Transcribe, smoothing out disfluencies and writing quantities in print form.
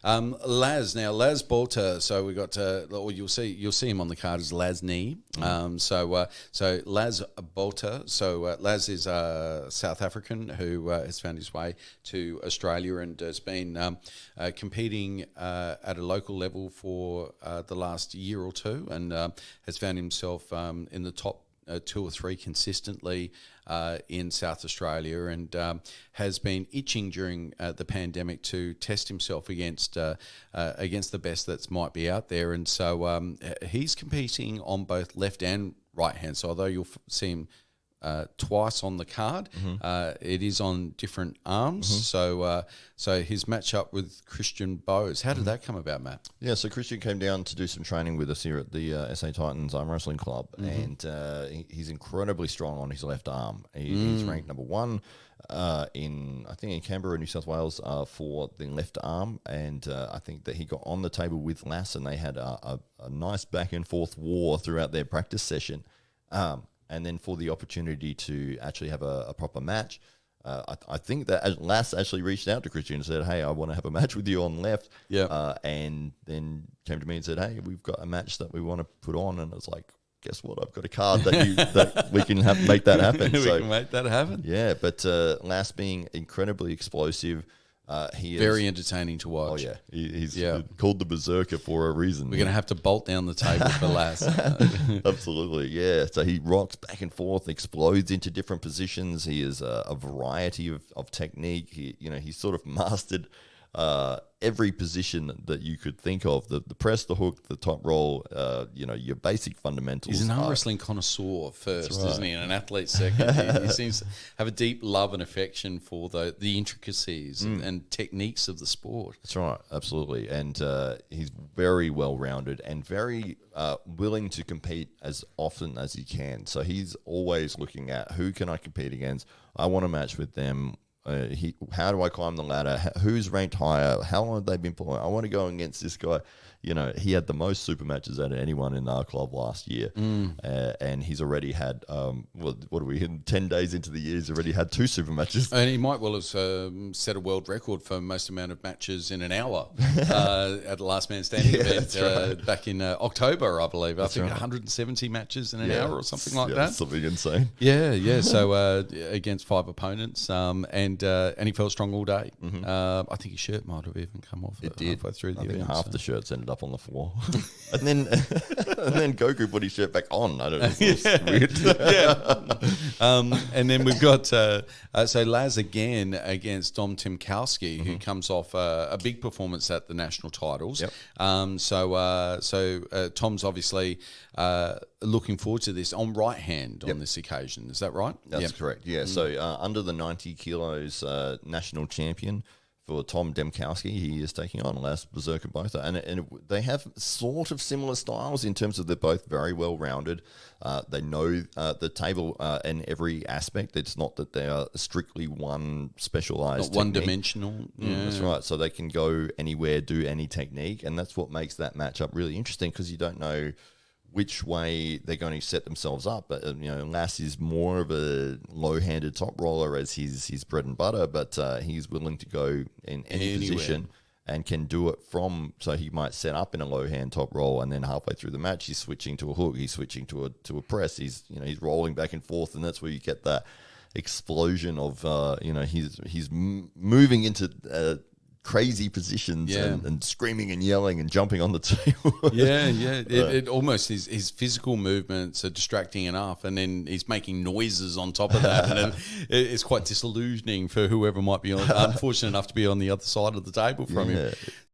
Laz Botha. So we got, or you'll see him on the card as Laz Knee. So Laz Botha. So Laz is a South African who has found his way to Australia and has been competing at a local level for the last year or two, and has found himself in the top 2 or 3 consistently in South Australia, and has been itching during the pandemic to test himself against the best that might be out there. And so he's competing on both left and right hand. So although you'll see him twice on the card, it is on different arms. So his matchup with Christian Boz. How did that come about, Matt? Yeah, so Christian came down to do some training with us here at the SA Titans Arm Wrestling Club, and he's incredibly strong on his left arm. He's ranked number 1 in Canberra, New South Wales, for the left arm, and I think that he got on the table with Lass, and they had a nice back and forth war throughout their practice session. And then for the opportunity to actually have a proper match, I think that Lass actually reached out to Christian and said, "Hey, I want to have a match with you on left." Yeah. And then came to me and said, "Hey, we've got a match that we want to put on." And it's like, guess what? I've got a card that we can make that happen. We can make that happen. Yeah, but Lass being incredibly explosive. He is very entertaining to watch. Oh yeah, he's called the Berserker for a reason. We're going to have to bolt down the table for Lass. Absolutely, yeah. So he rocks back and forth, explodes into different positions. He is a variety of technique. He's sort of mastered every position that you could think of: the press, the hook, the top roll. Your basic fundamentals. He's an arm wrestling connoisseur first, isn't he? And an athlete second. He seems to have a deep love and affection for the intricacies and techniques of the sport. That's right, absolutely. And he's very well rounded and very willing to compete as often as he can. So he's always looking at who can I compete against. I want to match with them. How do I climb the ladder? Who's ranked higher? How long have they been playing? I want to go against this guy. He had the most super matches out of anyone in our club last year, and he's already had what are we in 10 days into the year? He's already had 2 super matches, and he might well have set a world record for most amount of matches in an hour at the Last Man Standing event back in October, I believe. I think 170 matches in an hour or something like that. Something insane. Yeah. So against 5 opponents, and he felt strong all day. I think his shirt might have even come off. It did. Halfway through the event. Half the shirts ended up on the floor, and then Goku put his shirt back on. I don't know. It's weird. And then we've got so Laz again against Tom Demkowski, who comes off a big performance at the national titles. So Tom's obviously looking forward to this on right hand on this occasion. Is that right? That's correct. Yeah. So under the 90 kilos national champion for Tom Demkowski, he is taking on Laz Berserker Botha, and they have sort of similar styles in terms of they're both very well rounded. They know the table in every aspect. It's not that they are strictly one specialized, not one dimensional. That's right. So they can go anywhere, do any technique, and that's what makes that matchup really interesting because you don't know which way they're going to set themselves up. But Lass is more of a low-handed top roller as his bread and butter, but he's willing to go in any position and can do it from. So he might set up in a low-hand top roll, and then halfway through the match, he's switching to a hook, he's switching to a press. He's rolling back and forth, and that's where you get that explosion of he's moving into crazy positions and screaming and yelling and jumping on the table. It almost his physical movements are distracting enough, and then he's making noises on top of that, and it's quite disillusioning for whoever might be unfortunate enough to be on the other side of the table from him.